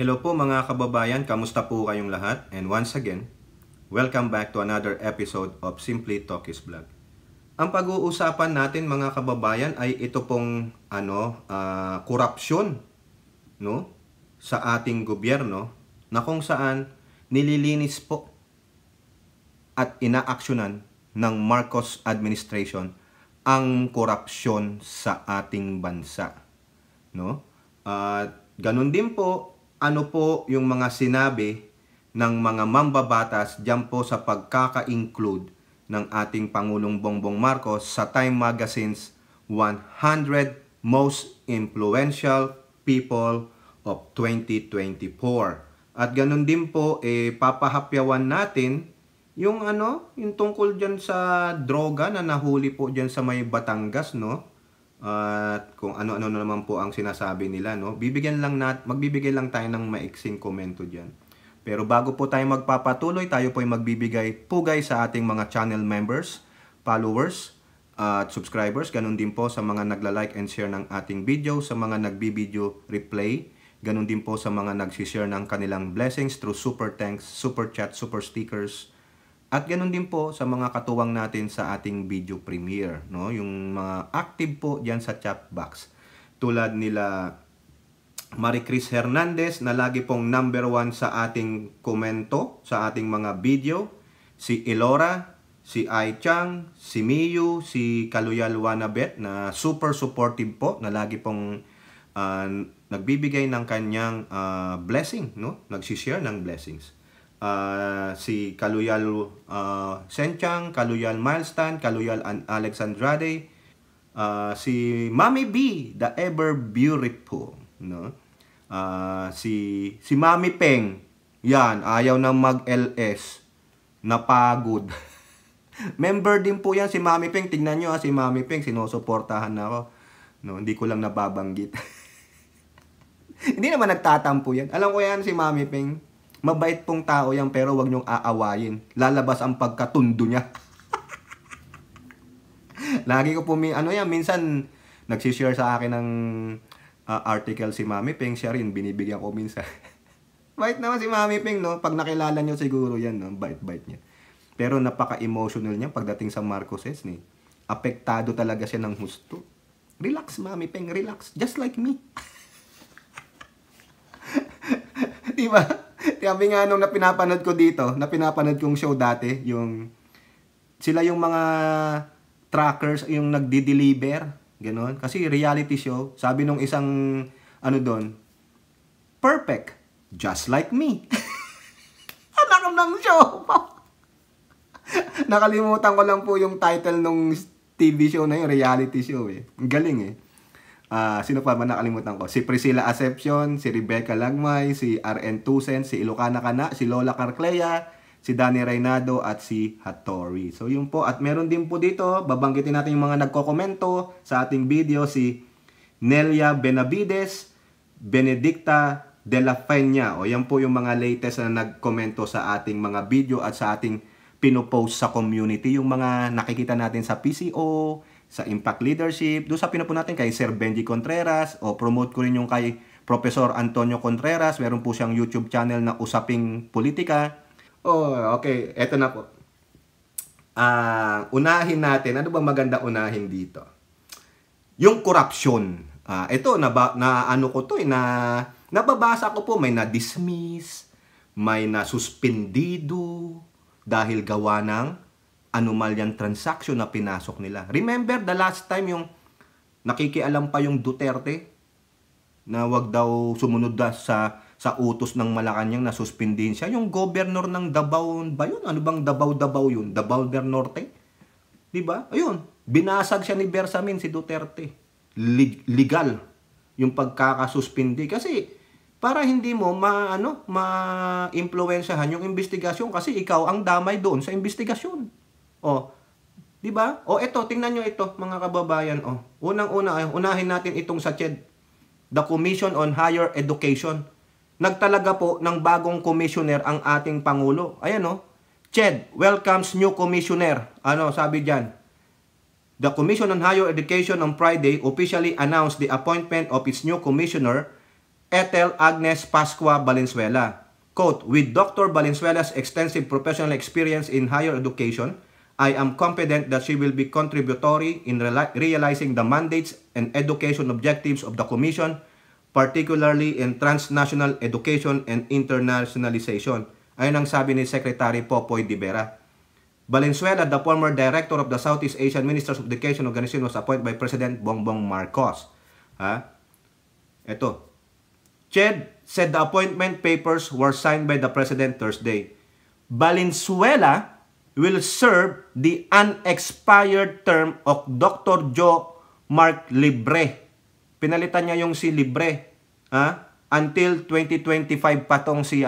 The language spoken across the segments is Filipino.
Hello po mga kababayan, kamusta po kayong lahat? And once again, welcome back to another episode of Simply Talkies Vlog. Ang pag-uusapan natin mga kababayan ay ito pong korupsyon, no, sa ating gobyerno na kung saan nililinis po at inaaksyonan ng Marcos administration ang korupsyon sa ating bansa, no? At ganun din po, ano po yung mga sinabi ng mga mambabatas diyan po sa pagkaka-include ng ating Pangulong Bongbong Marcos sa Time Magazine's 100 Most Influential People of 2024. At ganun din po, papahapyawan natin yung yung tungkol diyan sa droga na nahuli po diyan sa may Batangas, no? At kung ano-ano na naman po ang sinasabi nila, no? Magbibigay lang tayo ng maiksing komento diyan. Pero bago po tayo magpapatuloy, tayo po ay magbibigay pugay sa ating mga channel members, followers, at subscribers. Ganun din po sa mga nagla-like and share ng ating video, sa mga nagbi-video replay. Ganun din po sa mga nagsishare ng kanilang blessings through super thanks, super chat, super stickers. At ganun din po sa mga katuwang natin sa ating video premiere, no? Yung mga active po diyan sa chat box. Tulad nila Maricris Hernandez na lagi pong number 1 sa ating komento, sa ating mga video. Si Elora, si Ai Chang, si Miyu, si Kaluyal Wanabet na super supportive po, na lagi pong nagbibigay ng kanyang blessing, no? Nagsishare ng blessings. Si Kaluyal Senchang, Kaluyal Milestone, Kaluyal Alex Andrade, si Mami B, the ever beautiful, no? Si Mami Peng, yan, ayaw na mag-LS, napagod. Member din po yan si Mami Peng. Tingnan nyo si Mami Peng, sinusuportahan ako, no? Hindi ko lang nababanggit. Hindi naman nagtatampo yan. Alam ko yan si Mami Peng. Mabait pong tao yan, pero wag niyong aawayin. Lalabas ang pagkatundo niya. Lagi ko po, minsan nagsishare sa akin ng article si Mami Peng, siya rin, binibigyan ko minsan. Bait naman si Mami Peng, no? Pag nakilala niyo siguro yan, no? Bait-bait niya. Pero napaka-emotional niya pagdating sa Marcoses, ni. Apektado talaga siya ng husto. Relax, Mami Peng, relax. Just like me. Diba? Sabi nga nung napinapanood ko dito, napinapanood kong show dati, sila yung mga trackers, yung nagdi-deliver, gano'n. Kasi reality show, sabi nung isang, doon, perfect, just like me. Anak ng show. Nakalimutan ko lang po yung title nung TV show na yun, reality show eh. Galing eh. Sino pa ba nakalimutan ko? Si Priscilla Acepcion, si Rebecca Lagmay, si RN Tusen, si Ilocana Kana, si Lola Carclea, si Danny Reynado, at si Hattori. So yun po. At meron din po dito, babanggitin natin yung mga nagkokomento sa ating video, si Nelia Benavides, Benedicta de la Peña. O yan po yung mga latest na nagkomento sa ating mga video at sa ating pinopost sa community. Yung mga nakikita natin sa PCO, sa Impact Leadership, doon sa pinupo natin kay Sir Benji Contreras, o promote ko rin yung kay Professor Antonio Contreras, meron po siyang YouTube channel na Usaping Politika. Okay, eto na po. Unahin natin, ano ba maganda unahin dito? Yung korupsyon. Ito, nababasa ko po, may na-dismiss, may na-suspendido, dahil gawa ng anomalyang transaction na pinasok nila. Remember the last time yung nakikialam pa yung Duterte na wag daw sumunod sa utos ng Malacanang na suspendin siya. Yung governor ng Davao ba yun? Ano bang Davao yun? Davao del Norte? Diba? Ayun, binasag siya ni Bersamin si Duterte. Legal yung pagkakasuspindi. Kasi para hindi mo ma-impluwensyahan yung investigasyon kasi ikaw ang damay doon sa investigasyon. Di ba? Ito, tingnan nyo ito, mga kababayan. Unang-una, unahin natin itong sa CHED, the Commission on Higher Education. Nagtalaga po ng bagong commissioner ang ating Pangulo. Ayan CHED welcomes new commissioner. Sabi dyan? The Commission on Higher Education on Friday officially announced the appointment of its new commissioner Ethel Agnes Pascua Valenzuela. Quote, with Dr. Valenzuela's extensive professional experience in higher education, I am confident that she will be contributory in realizing the mandates and education objectives of the Commission, particularly in transnational education and internationalization. Ayun ang sabi ni Secretary Popoy Di Vera. Valenzuela, the former director of the Southeast Asian Ministers of Education Organization, was appointed by President Bongbong Marcos. Ito. Ched said the appointment papers were signed by the President Thursday. Valenzuela will serve the unexpired term of Dr. Joe Mark Libre. Pinalitan niya yung si Libre. Until 2025 pa tong si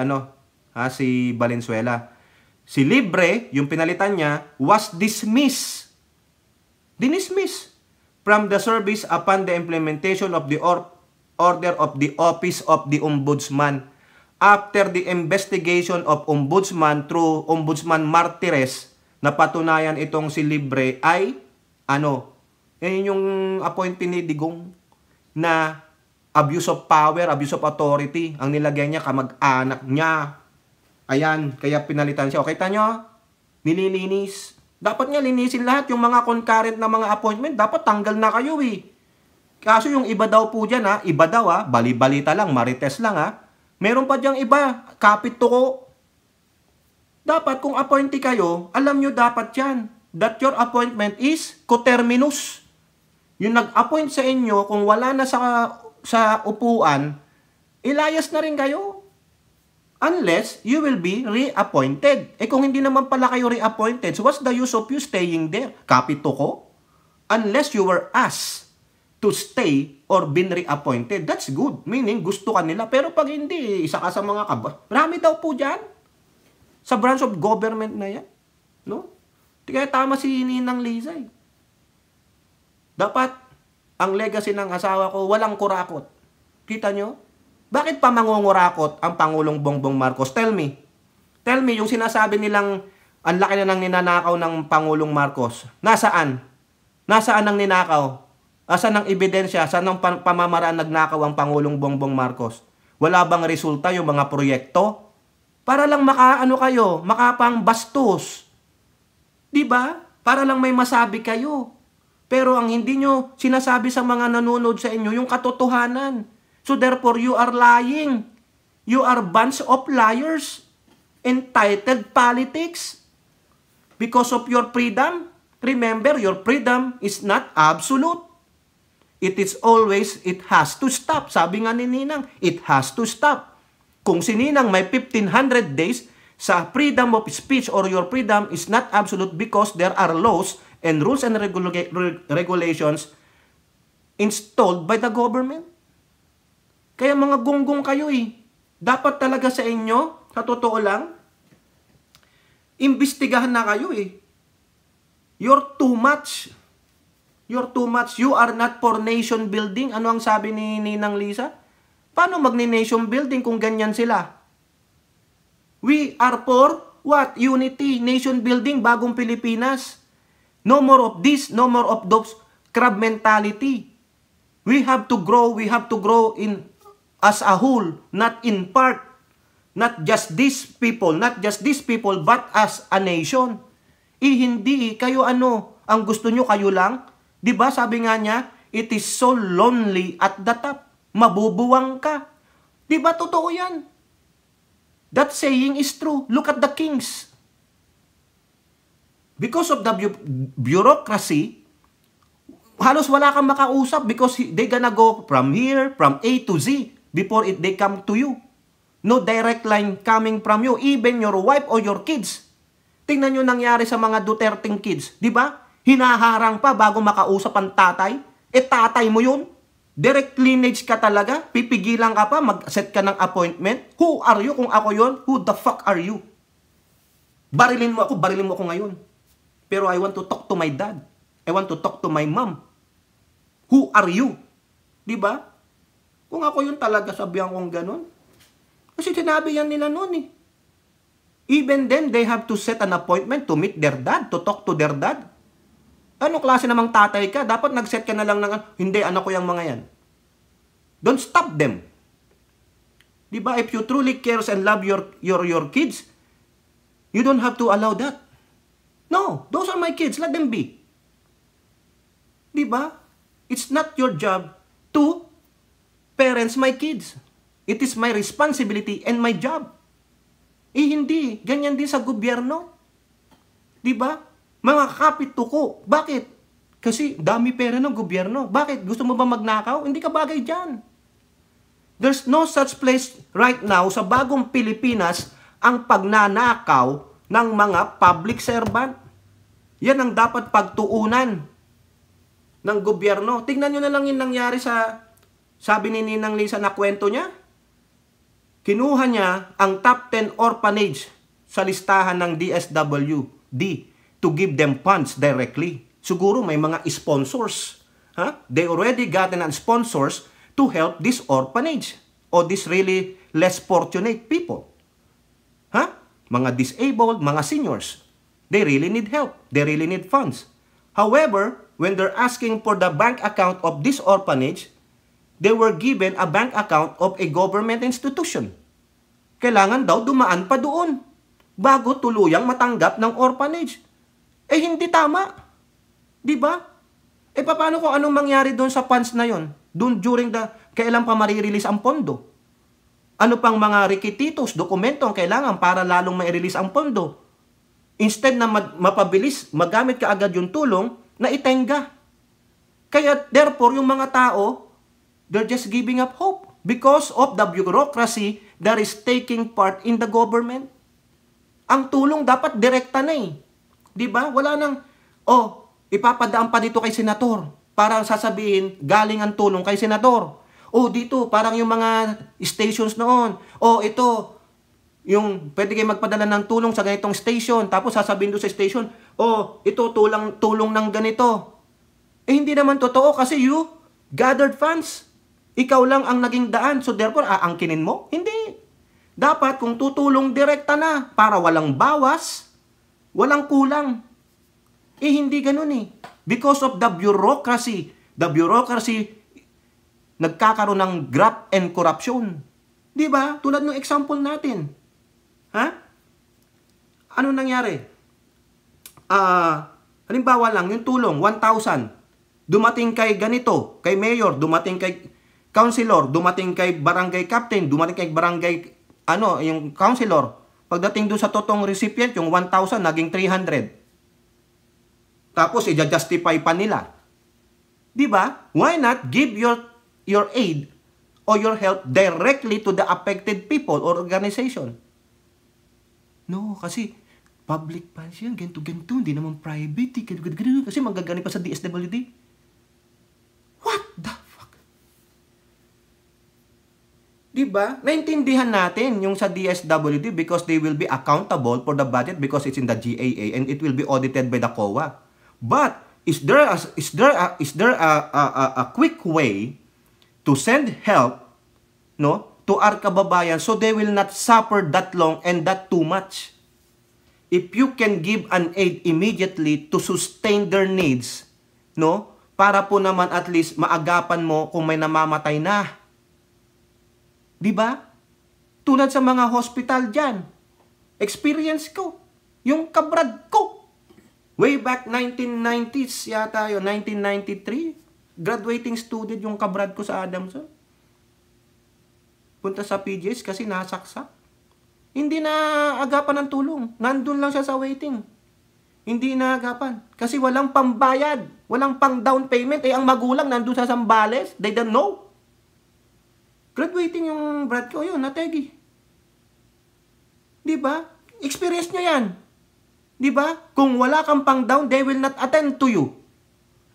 si Valenzuela. Si Libre, yung pinalitan niya, was dismissed. Dinismiss from the service upon the implementation of the order of the Office of the Ombudsman after the investigation of Ombudsman through Ombudsman Martires na patunayan itong si Libre ay yan yung appointment ni Digong na abuse of power, abuse of authority ang nilagay niya kamag-anak niya. Ayan, kaya pinalitan siya. O, kita nyo? Nililinis. Dapat nga linisin lahat yung mga concurrent na mga appointment. Dapat tanggal na kayo Kaso yung iba daw po dyan iba daw bali-balita lang, marites lang Meron pa dyang iba, kapit tuko. Dapat kung appointee kayo, alam nyo dapat yan. That your appointment is coterminous. Yung nag-appoint sa inyo, kung wala na sa upuan, ilayas na rin kayo. Unless you will be reappointed. Kung hindi naman pala kayo reappointed, so what's the use of you staying there? Kapit tuko? Unless you were asked to stay or been reappointed, that's good. Meaning, gusto ka nila. Pero pag hindi, isa ka sa mga marami daw po dyan. Sa branch of government na yan. No? Kaya tama si Ninang Liza Dapat, ang legacy ng asawa ko, walang kurakot. Kita nyo? Bakit pa mangungurakot ang Pangulong Bongbong Marcos? Tell me. Tell me, yung sinasabi nilang ang laki na ng ninanakaw ng Pangulong Marcos. Nasaan? Nasaan ang ninakaw? Asan ang ebidensya? Saan ang pamamaraan nagnakaw ang Pangulong Bongbong Marcos? Wala bang resulta yung mga proyekto? Para lang makapang bastos. Diba? Para lang may masabi kayo. Pero ang hindi nyo sinasabi sa mga nanonood sa inyo, yung katotohanan. So therefore, you are lying. You are bunch of liars. Entitled politics. Because of your freedom. Remember, your freedom is not absolute. It has to stop. Sabi nga ni Ninang, it has to stop. Kung si Ninang may 1,500 days sa freedom of speech or your freedom is not absolute because there are laws and rules and regulations installed by the government. Kaya mga gunggong kayo Dapat talaga sa inyo, sa totoo lang, imbestigahan na kayo You're too much. You're too much. You are not for nation building. Ano ang sabi ni Ninang Liza? Paano magni-nation building kung ganyan sila? We are for what? Unity, nation building, bagong Pilipinas. No more of this, no more of those crab mentality. We have to grow in as a whole, not in part. Not just these people, but as a nation. Hindi kayo ang gusto nyo kayo lang? Diba sabi nga niya, it is so lonely at the top. Mabubuwang ka. Diba totoo yan? That saying is true. Look at the kings. Because of the bureaucracy, halos wala kang makausap because they gonna go from here, from A to Z before they come to you. No direct line coming from you, even your wife or your kids. Tingnan nyo nangyari sa mga Duterteng kids. Diba? Hinaharang pa bago makausap ang tatay. Tatay mo yun. Direct lineage ka talaga. Pipigilan ka pa. Mag-set ka ng appointment. Who are you kung ako yun? Who the fuck are you? Barilin mo ako ngayon. Pero I want to talk to my dad. I want to talk to my mom. Who are you? Diba? Kung ako yun talaga, sabihan kong ganun. Kasi sinabi yan nila noon Even then, they have to set an appointment to meet their dad, to talk to their dad. Anong klase namang tatay ka? Dapat nag-set ka na lang ng, hindi, anak ko yung mga yan. Don't stop them. Di ba? If you truly cares and love your kids, you don't have to allow that. No, those are my kids. Let them be. Di ba? It's not your job to parents my kids. It is my responsibility and my job. Hindi. Ganyan din sa gobyerno. Di ba? Mga kapituko. Bakit? Kasi dami pera ng gobyerno. Bakit? Gusto mo ba magnakaw? Hindi ka bagay dyan. There's no such place right now sa bagong Pilipinas ang pagnanakaw ng mga public servant. Yan ang dapat pagtuunan ng gobyerno. Tingnan nyo na lang yung nangyari sa, sabi ni Ninang Lisa na kwento niya. Kinuha niya ang top 10 orphanage sa listahan ng DSWD to give them funds directly. Siguro may mga sponsors. They already gotten sponsors to help this orphanage or this really less fortunate people. Mga disabled, mga seniors. They really need help. They really need funds. However, when they're asking for the bank account of this orphanage, they were given a bank account of a government institution. Kailangan daw dumaan pa doon bago tuluyang matanggap ng orphanage. Hindi tama. Di ba? Paano kung anong mangyari doon sa funds na yon? Doon during kailan pa marirelease ang pondo? Ano pang mga requisitos, dokumento ang kailangan para lalong ma-release ang pondo? Instead na mapabilis, magamit ka agad yung tulong na itenga. Kaya therefore, yung mga tao, they're just giving up hope because of the bureaucracy that is taking part in the government. Ang tulong dapat direkta na eh. Di ba? Wala nang, ipapadaan pa dito kay senator para sasabihin, galing ang tulong kay senator. Dito, parang yung mga stations noon. Ito, yung pwede kayo magpadala ng tulong sa ganitong station. Tapos sasabihin doon sa station, ito tulong ng ganito. Hindi naman totoo kasi you gathered funds. Ikaw lang ang naging daan. So therefore, aangkinin mo? Hindi. Dapat kung tutulong direkta na para walang bawas, walang kulang. Hindi ganun eh. Because of the bureaucracy nagkakaroon ng graft and corruption. Di ba? Tulad ng example natin. Ano nangyari? Halimbawa lang, yung tulong, 1,000. Dumating kay ganito, kay mayor, dumating kay councilor, dumating kay barangay captain, dumating kay barangay, yung councilor. Pagdating doon sa totoong recipient, yung 1,000 naging 300. Tapos, i-justify pa nila. Di ba? Why not give your aid or your help directly to the affected people or organization? No, kasi public funds yan, ganito-ganito, hindi naman private, kasi magagani pa sa DSWD. What the fuck? Diba? Naintindihan natin yung sa DSWD because they will be accountable for the budget because it's in the GAA and it will be audited by the COA. But is there a quick way to send help, to our kababayan so they will not suffer that long and that too much? If you can give an aid immediately to sustain their needs, para po naman at least maagapan mo kung may namamatay na. Di ba? Tulad sa mga hospital dyan. Experience ko. Yung kabrad ko. Way back 1990s yata yun, 1993. Graduating student yung kabrad ko sa Adamson. Punta sa PGS kasi nasaksak. Hindi na agapan ng tulong. Nandun lang siya sa waiting. Hindi na agapan. Kasi walang pambayad. Walang pang down payment. Ang magulang nandun sa Zambales. They don't know. Graduating yung brad ko. Yun, nategi. Diba? Experience nyo yan. Diba? Kung wala kang pang down, they will not attend to you.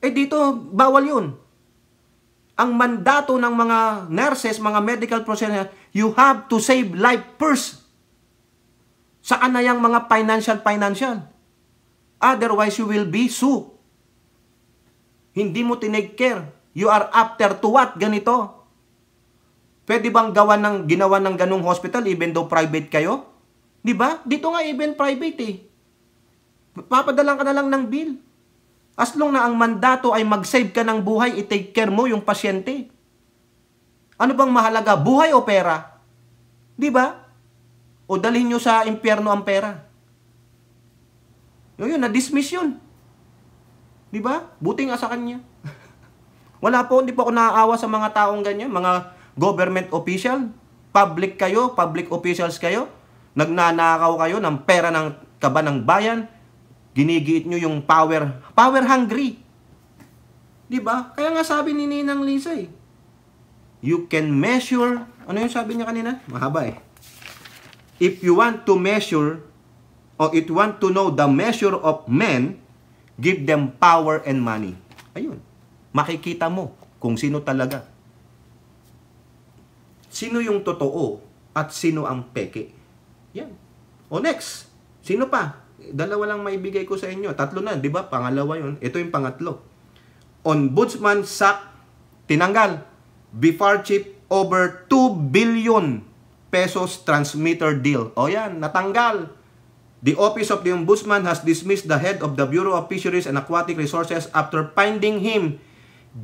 Dito, bawal yun. Ang mandato ng mga nurses, mga medical professionals, you have to save life first. Saan na yung mga financial? Otherwise, you will be sued. Hindi mo tinake care. You are after to what? Ganito. Pwede bang ginawa ng ganung hospital even though private kayo? Diba? Dito nga even private eh. Papadalan ka na lang ng bill. As long na ang mandato ay mag-save ka ng buhay, i-take care mo yung pasyente. Ano bang mahalaga? Buhay o pera? Di ba? O dalhin nyo sa impyerno ang pera. Yun, na-dismiss yun. Di ba? Buti nga sa kanya. Wala po, hindi po ako naaawa sa mga taong ganyan, mga government official, public kayo, public officials kayo, nagnanakaw kayo ng pera ng kaban ng bayan, ginigiit nyo yung power hungry. Di ba? Kaya nga sabi ni Ninang Lisa you can measure, ano yung sabi niya kanina? Mahaba If you want to measure, or if you want to know the measure of men, give them power and money. Ayun. Makikita mo kung sino talaga. Sino yung totoo at sino ang peke. Yan. O next. Sino pa? Dalawa lang maibigay ko sa inyo. Tatlo na, di ba? Pangalawa yun. Ito yung pangatlo. Ombudsman sack, tinanggal. BIFAR chief over 2 billion pesos transmitter deal. O yan, natanggal. The Office of the Ombudsman has dismissed the head of the Bureau of Fisheries and Aquatic Resources after finding him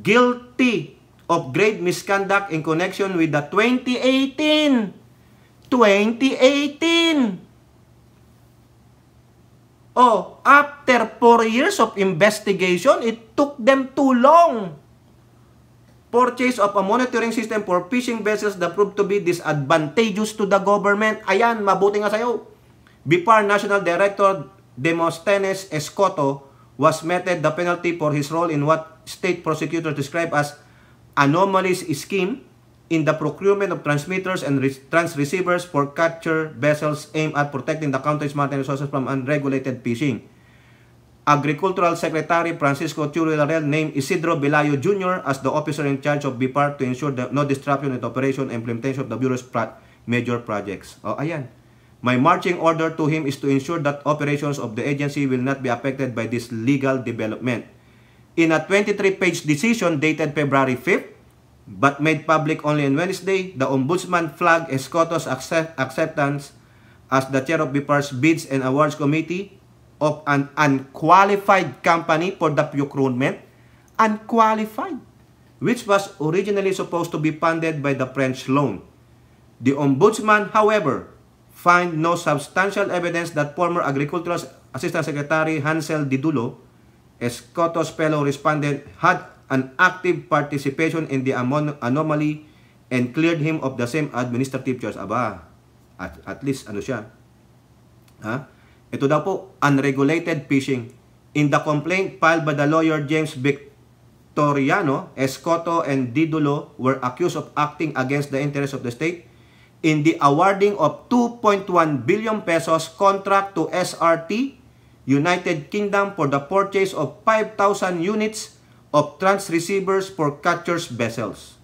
guilty of grave misconduct in connection with the 2018. Oh, after 4 years of investigation, it took them too long. Purchase of a monitoring system for fishing vessels that proved to be disadvantageous to the government. Ayan, mabuti nga sa'yo. BIFAR National Director Demosthenes Escoto was meted the penalty for his role in what state prosecutors described as anomalous scheme in the procurement of transmitters and transreceivers for capture vessels aimed at protecting the country's maritime resources from unregulated fishing. Agricultural Secretary Francisco Churrilarel named Isidro Belayo Jr. as the officer in charge of BIFAR to ensure no disruption in the operation and implementation of the Bureau's major projects. Oh, ayan. My marching order to him is to ensure that operations of the agency will not be affected by this legal development. In a 23-page decision dated February 5th, but made public only on Wednesday, the Ombudsman flagged Escoto's acceptance as the chair of BIFAR's Bids and Awards Committee of an unqualified company for the procurement, unqualified, which was originally supposed to be funded by the French loan. The Ombudsman, however, find no substantial evidence that former Agricultural Assistant Secretary Hansel Didulo, Escoto's fellow respondent, had an active participation in the anomaly and cleared him of the same administrative charge. Aba, at least ano siya? Ha? Ito daw po, unregulated fishing. In the complaint filed by the lawyer James Victoriano, Escoto and Didulo were accused of acting against the interests of the state in the awarding of 2.1 billion pesos contract to SRT, United Kingdom, for the purchase of 5,000 units of transreceivers for captures vessels.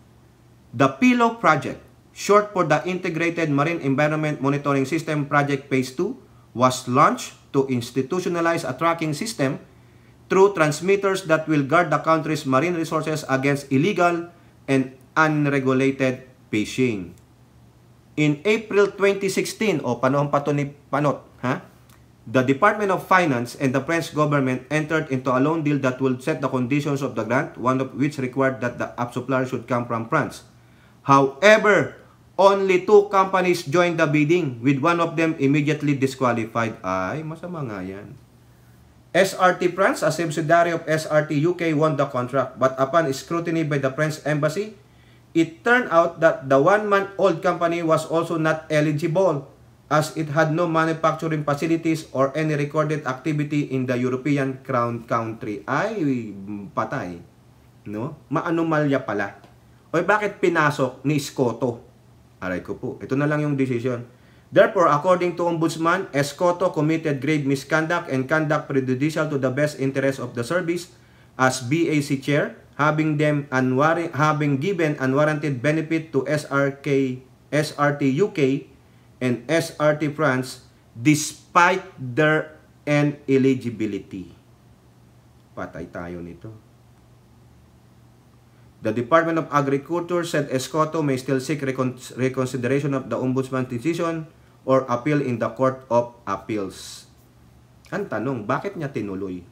The PILO project, short for the Integrated Marine Environment Monitoring System Project Phase 2, was launched to institutionalize a tracking system through transmitters that will guard the country's marine resources against illegal and unregulated fishing. In April 2016, panahon pa to ni Panot, the Department of Finance and the French government entered into a loan deal that will set the conditions of the grant, one of which required that the supplier should come from France. However, only 2 companies joined the bidding, with one of them immediately disqualified. Ay, masama nga yan. SRT France, a subsidiary of SRT UK, won the contract, but upon scrutiny by the French embassy, it turned out that the 1-month-old company was also not eligible, as it had no manufacturing facilities or any recorded activity in the European Crown country. Ay, patay. No? Maanomalya pala. O bakit pinasok ni Escoto? Aray ko po. Ito na lang yung decision. Therefore, according to Ombudsman, Escoto committed grave misconduct and conduct prejudicial to the best interest of the service as BAC chair, having given unwarranted benefit to SRT UK and SRT France despite their ineligibility. Patay tayo nito. The Department of Agriculture said Escoto may still seek reconsideration of the Ombudsman's decision or appeal in the Court of Appeals. Ang tanong, bakit niya tinuloy?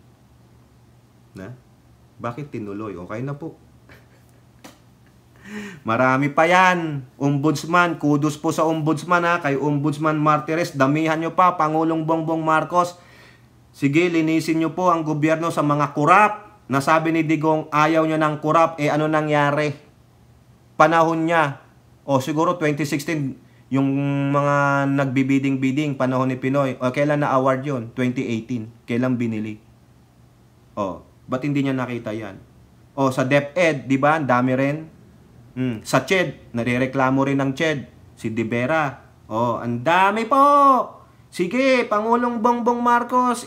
Bakit tinuloy? Okay na po. Marami pa yan. Ombudsman, kudos po sa Ombudsman ha, kay Ombudsman Martires, damihan nyo pa, Pangulong Bongbong Marcos. Sige, linisin nyo po ang gobyerno sa mga kurap. Nasabi ni Digong, ayaw nyo ng kurap, ano nangyari? Panahon niya, siguro 2016, yung mga nagbibiding-biding, panahon ni Pinoy, kailan na award yon? 2018, kailan binili? Ba't hindi niya nakita yan? Sa DepEd, di ba? Dami rin. Sa CHED, narireklamo rin ng CHED. Si De Vera. Ang dami po. Sige, Pangulong Bongbong Marcos,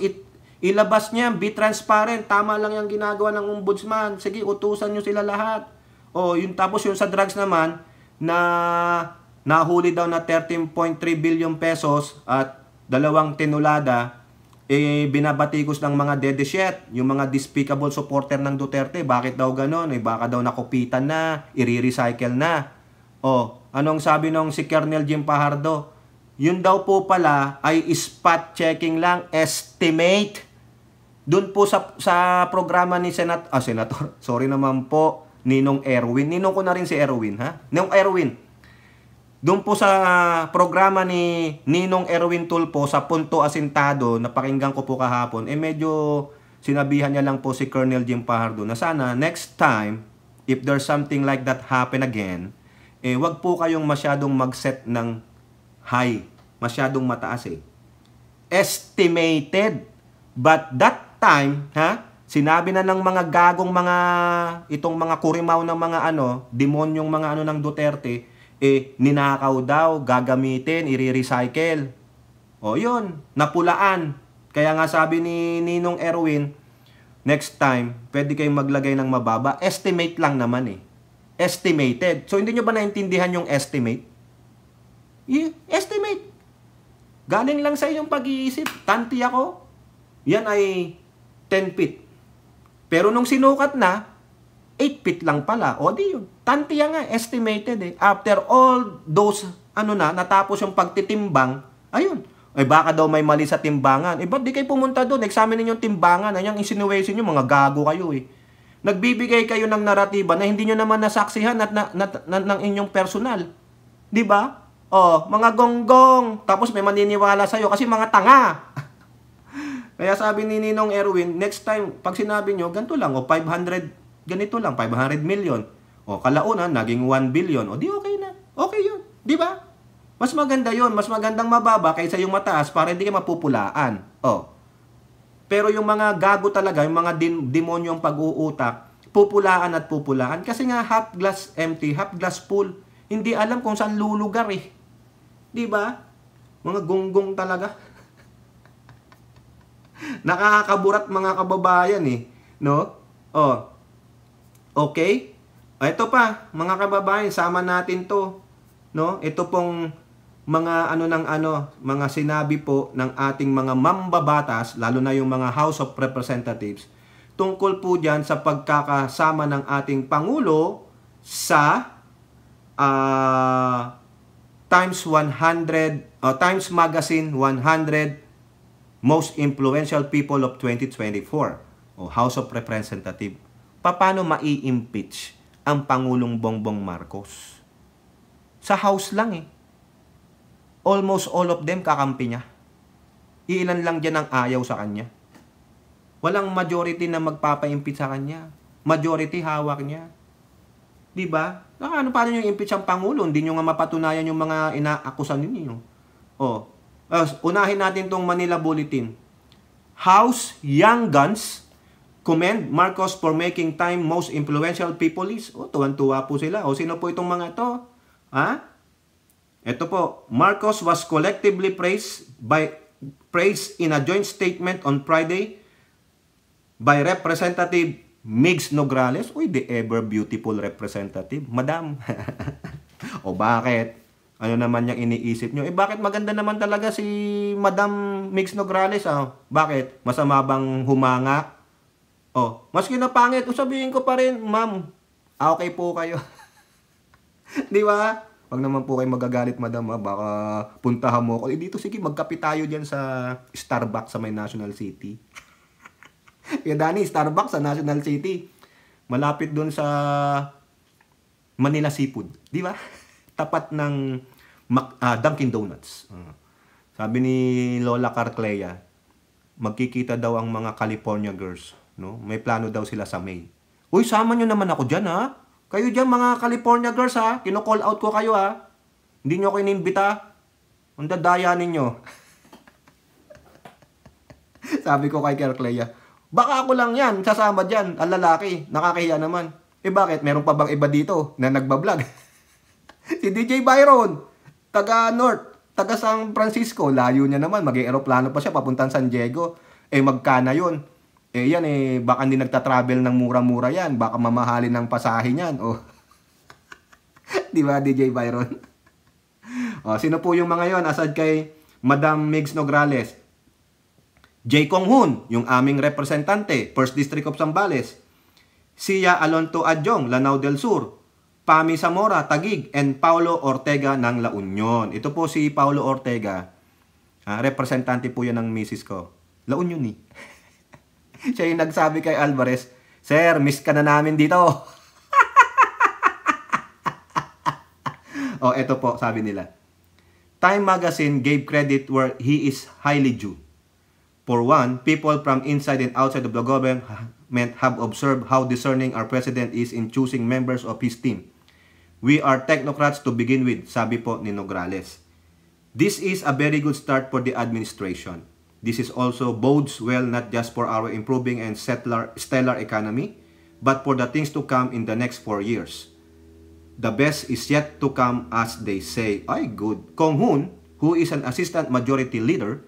ilabas niya, be transparent. Tama lang yung ginagawa ng ombudsman. Sige, utusan nyo sila lahat. Tapos yung sa drugs naman, na nahuli daw na 13.3 billion pesos at 2 tinulada, binabatikos ng mga dedesyet, yung mga despicable supporter ng Duterte. Bakit daw ganon? Baka daw nakupitan na, i-recycle na. Anong sabi nung si Colonel Jim Fajardo? Yun daw po pala ay spot checking lang, estimate. Doon po sa programa ni Senator, sorry naman po, Ninong Erwin. Ninong ko na rin si Erwin, ha? Ninong Erwin. Doon po sa programa ni Ninong Erwin Tulfo sa Punto Asintado, napakinggan ko po kahapon, medyo sinabihan niya lang po si Colonel Jim Fajardo na sana next time, if there's something like that happen again, wag po kayong masyadong mag-set ng high, masyadong mataas Estimated. But that time, sinabi na ng mga gagong itong mga kurimaw ng mga demonyong mga ng Duterte, ninakaw daw, gagamitin, i-recycle. Yun, napulaan. Kaya nga sabi ni Ninong Erwin, next time, pwede kayong maglagay ng mababa. Estimate lang naman Estimated. So, hindi nyo ba naintindihan yung estimate? Estimate. Galing lang sa iyong pag-iisip. Tanti ako. Yan ay 10 feet. Pero nung sinukat na, 8 feet lang pala. Di yun. Tantiya nga, estimated After all those, natapos yung pagtitimbang, ayun. Baka daw may mali sa timbangan. Ba't di kayo pumunta doon? Examine yung timbangan. Yung insinuation nyo, mga gago kayo Nagbibigay kayo ng naratiba na hindi nyo naman nasaksihan at ng inyong personal. Di ba? Mga gonggong. Tapos may maniniwala sa'yo kasi mga tanga. Kaya sabi ni Ninong Erwin, next time, pag sinabi nyo, ganito lang, 500 ganito lang, 500 million. Kalaunan, naging 1 billion. Di okay na. Okay yun. Di ba? Mas maganda yun. Mas magandang mababa kaysa yung mataas para hindi kayo mapupulaan. Pero yung mga gago talaga, yung mga demonyong pag-uutak, pupulaan at pupulaan. Kasi nga, half glass empty, half glass full. Hindi alam kung saan lulugar Di ba? Mga gonggong talaga. Nakakaburat mga kababayan no? Okay? Ito pa, mga kababayan, sama natin to. No? Ito pong mga mga sinabi po ng ating mga mambabatas, lalo na yung mga House of Representatives, tungkol po dyan sa pagkakasama ng ating Pangulo sa Times Magazine 100 Most Influential People of 2024 o House of Representatives. Paano mai-impeach ang Pangulong Bongbong Marcos? Sa House lang Almost all of them kakampi niya. Iilan lang dyan ang ayaw sa kanya. Walang majority na magpapa-impeach sa kanya. Majority hawak niya. Diba? Paano nyo impeach ang Pangulo? Hindi nyo nga mapatunayan yung mga inaakusan ninyo. Unahin natin tong Manila Bulletin. House Young Guns commend Marcos for making time most influential people list. Tuwan-tuwa po sila. Sino po itong mga ito? Ito po. Marcos was collectively praised in a joint statement on Friday by Representative Migs Nograles. The ever beautiful representative. Madam. Bakit? Ano naman yung iniisip nyo? Bakit maganda naman talaga si Madam Migs Nograles? Bakit? Masama bang humanga? Maski na pangit, sabihin ko pa rin, ma'am, okay po kayo. Di ba? Pag naman po kayo magagalit, madam, baka puntahan mo ako. Dito, sige, magkape tayo dyan sa Starbucks sa may National City. Dani, Starbucks sa National City. Malapit dun sa Manila Seafood. Di ba? Tapat ng Dunkin Donuts. Sabi ni Lola Carclea, magkikita daw ang mga California girls. No? May plano daw sila sa May. Uy, sama nyo naman ako dyan, ha? Kayo dyan, mga California girls, ha? Kino-call out ko kayo, ha? Hindi nyo ako inimbita. Ang dadaya ninyo. Sabi ko kay Carclea, baka ako lang yan, sasama dyan, ang lalaki, nakakahiya naman. Bakit? Meron pa bang iba dito na nagbablog? Si DJ Byron, taga North, taga San Francisco, layo niya naman, mag-aeroplano pa siya, papuntang San Diego. Magkana yun? Yan baka hindi nagta-travel ng mura-mura yan, baka mamahalin ng pasahe niyan. Di ba, DJ Byron? Sino po yung mga yon aside kay Madam Migs Nograles? J. Kong Hoon, yung aming representante, 1st District of Zambales. Sia Alonto Adjong, Lanao del Sur. Pami Zamora, Taguig, and Paulo Ortega ng La Union. Ito po si Paulo Ortega. Representante po yan ng misis ko. La Union eh. Siya yung nagsabi kay Alvarez, Sir, miss ka na namin dito. Ito po, sabi nila. Time Magazine gave credit where he is highly due. For one, people from inside and outside of the government have observed how discerning our president is in choosing members of his team. We are technocrats to begin with, sabi po ni Nograles. This is a very good start for the administration. This is also bodes well not just for our improving and stellar economy, but for the things to come in the next 4 years. The best is yet to come, as they say. Ay, good. Kong Hoon, who is an assistant majority leader,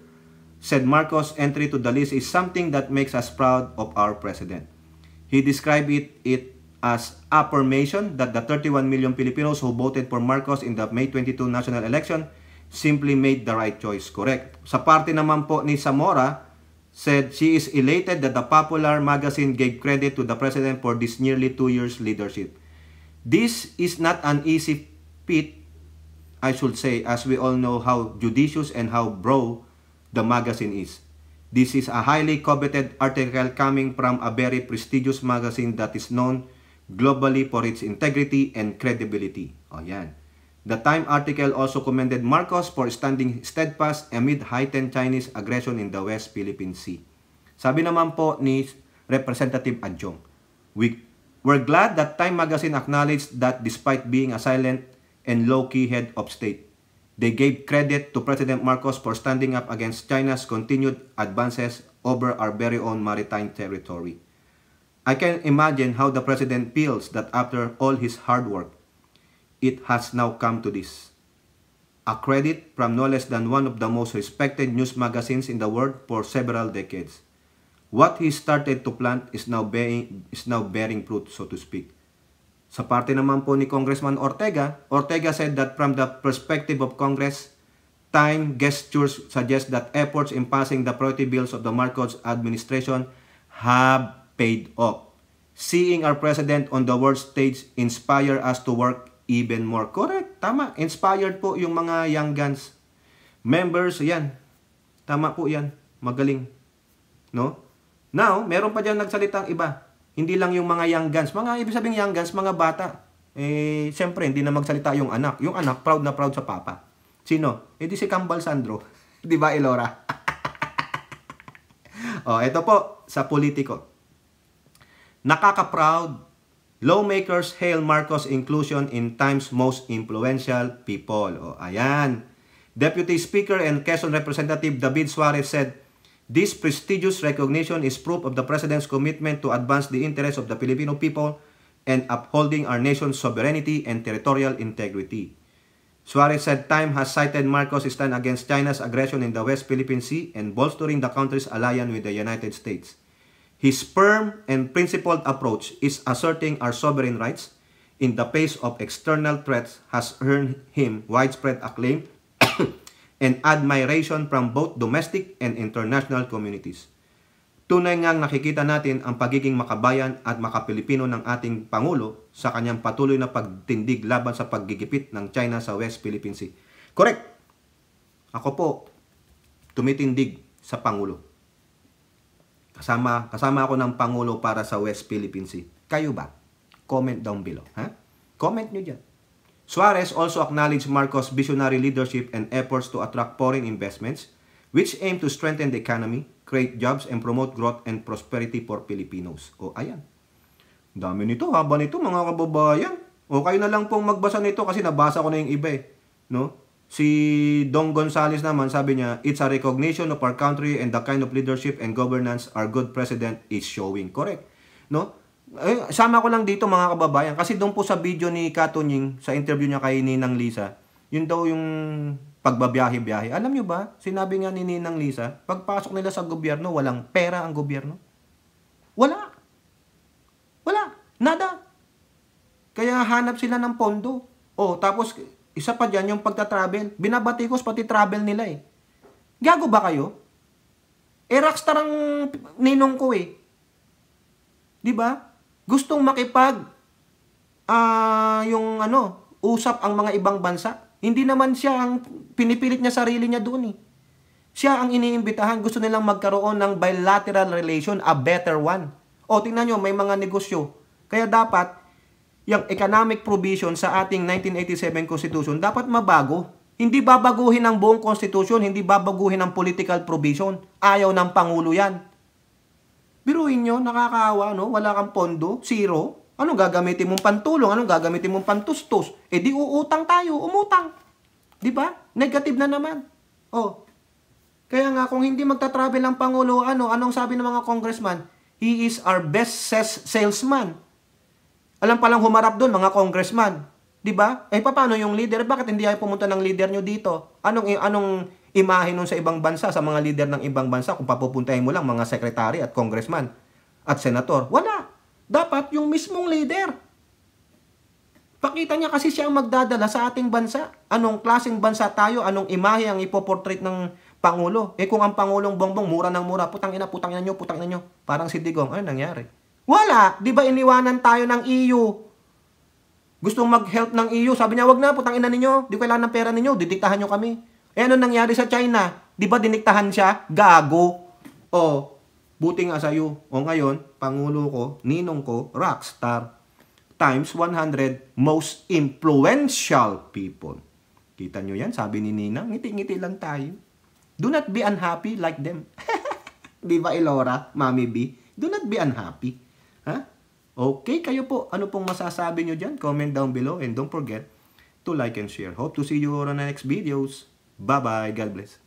said Marcos' entry to the list is something that makes us proud of our president. He described it as affirmation that the 31 million Filipinos who voted for Marcos in the May 22 national election simply made the right choice. Correct. Sa parte naman po ni Zamora, said she is elated that the Popular magazine gave credit to the president for this nearly 2 years leadership. This is not an easy feat, I should say, as we all know how judicious and how broad the magazine is. This is a highly coveted article coming from a very prestigious magazine that is known globally for its integrity and credibility. Yan. The Time article also commended Marcos for standing steadfast amid heightened Chinese aggression in the West Philippine Sea. Sabi naman po ni Representative Adjong, we're glad that Time magazine acknowledged that despite being a silent and low-key head of state, they gave credit to President Marcos for standing up against China's continued advances over our very own maritime territory. I can imagine how the President feels that after all his hard work, it has now come to this. A credit from no less than one of the most respected news magazines in the world for several decades. What he started to plant is now bearing fruit, so to speak. Sa parte naman po ni Congressman Ortega, Ortega said that from the perspective of Congress, Time gestures suggest that efforts in passing the priority bills of the Marcos administration have paid off. Seeing our president on the world stage inspire us to work even more. Correct, tama. Inspired po yung mga young guns. Members, yan. Tama po yan. Magaling. No? Now, meron pa dyan nagsalitang iba. Hindi lang yung mga young guns. Mga ibig sabihin young guns, mga bata. Siyempre, hindi na magsalita yung anak. Yung anak, proud na proud sa papa. Sino? Di si Cambal Sandro. Di ba, Elora? Ito po, sa politiko. Nakaka-proud. Lawmakers hail Marcos' inclusion in Time's most influential people. Ayan. Deputy Speaker and Quezon Representative David Suarez said, this prestigious recognition is proof of the President's commitment to advance the interests of the Filipino people and upholding our nation's sovereignty and territorial integrity. Suarez said Time has cited Marcos' stand against China's aggression in the West Philippine Sea and bolstering the country's alliance with the United States. His firm and principled approach is asserting our sovereign rights in the face of external threats has earned him widespread acclaim and admiration from both domestic and international communities. Tunay ngang nakikita natin ang pagiging makabayan at makapilipino ng ating Pangulo sa kanyang patuloy na pagtindig laban sa paggigipit ng China sa West Philippine Sea. Correct! Ako po, tumitindig sa Pangulo. Kasama ako ng Pangulo para sa West Philippine Sea. Kayo ba? Comment down below. Comment nyo dyan. Suarez also acknowledged Marcos' visionary leadership and efforts to attract foreign investments, which aim to strengthen the economy, create jobs, and promote growth and prosperity for Filipinos. O, ayan. Dami nito, haba nito, mga kababayan. O, kayo na lang pong magbasa nito kasi nabasa ko na yung iba eh. No? Si Dong Gonzales naman, sabi niya, it's a recognition of our country and the kind of leadership and governance our good president is showing. Correct. No? Sama ko lang dito mga kababayan kasi doon po sa video ni Katunying sa interview niya kay Ninang Lisa, yun daw yung pagbabiyahe-biyahe. Alam nyo ba, sinabi nga ni Ninang Lisa, pagpasok nila sa gobyerno, walang pera ang gobyerno. Wala. Nada. Kaya hanap sila ng pondo. O, tapos isa pa dyan yung pagta-travel. Binabatikos pati travel nila eh. Gago ba kayo? Rockstar ang ninong ko eh. Diba? Gustong usap ang mga ibang bansa. Hindi naman siya ang pinipilit niya sarili niya doon eh. Siya ang iniimbitahan. Gusto nilang magkaroon ng bilateral relation, a better one. O, tingnan nyo, may mga negosyo. Kaya dapat, yung economic provision sa ating 1987 Constitution, dapat mabago. Hindi babaguhin ang buong Constitution, hindi babaguhin ang political provision. Ayaw ng Pangulo yan. Biruin nyo, nakakaawa, no? Wala kang pondo, zero. Anong gagamitin mong pantulong? Anong gagamitin mong pantustos? Eh di uutang tayo, umutang. Di ba? Negative na naman. Oh. Kaya nga, kung hindi magta-travel ang Pangulo, anong sabi ng mga congressman? He is our best salesman. Alam palang humarap doon, mga congressman. Di ba? Eh, paano yung leader? Bakit hindi ay pumunta ng leader nyo dito? Anong imahe nun sa ibang bansa, sa mga leader ng ibang bansa, kung papupuntahin mo lang mga secretary at congressman at senator? Wala. Dapat yung mismong leader. Pakita niya kasi siya ang magdadala sa ating bansa. Anong klaseng bansa tayo? Anong imahe ang ipoportrait ng Pangulo? Eh kung ang Pangulong Bongbong, mura ng mura, putang ina nyo. Parang si Digong, ano nangyari? Wala. Di ba iniwanan tayo ng EU? Gustong mag-help ng EU. Sabi niya, wag na, putang ina ninyo. Di kailangan ng pera ninyo. Didiktahan nyo kami. Eh, ano nangyari sa China? Di ba diniktahan siya? Gago. O, buti nga sa'yo. O ngayon, Pangulo ko, ninong ko, rockstar. Times 100 most influential people. Kita nyo yan? Sabi ni Nina, ngiti-ngiti lang tayo. Do not be unhappy like them. Di ba, Elora, Mami B? Do not be unhappy. Ha? Okay, kayo po. Ano pong masasabi nyo dyan? Comment down below and don't forget to like and share. Hope to see you on the next videos. Bye-bye. God bless.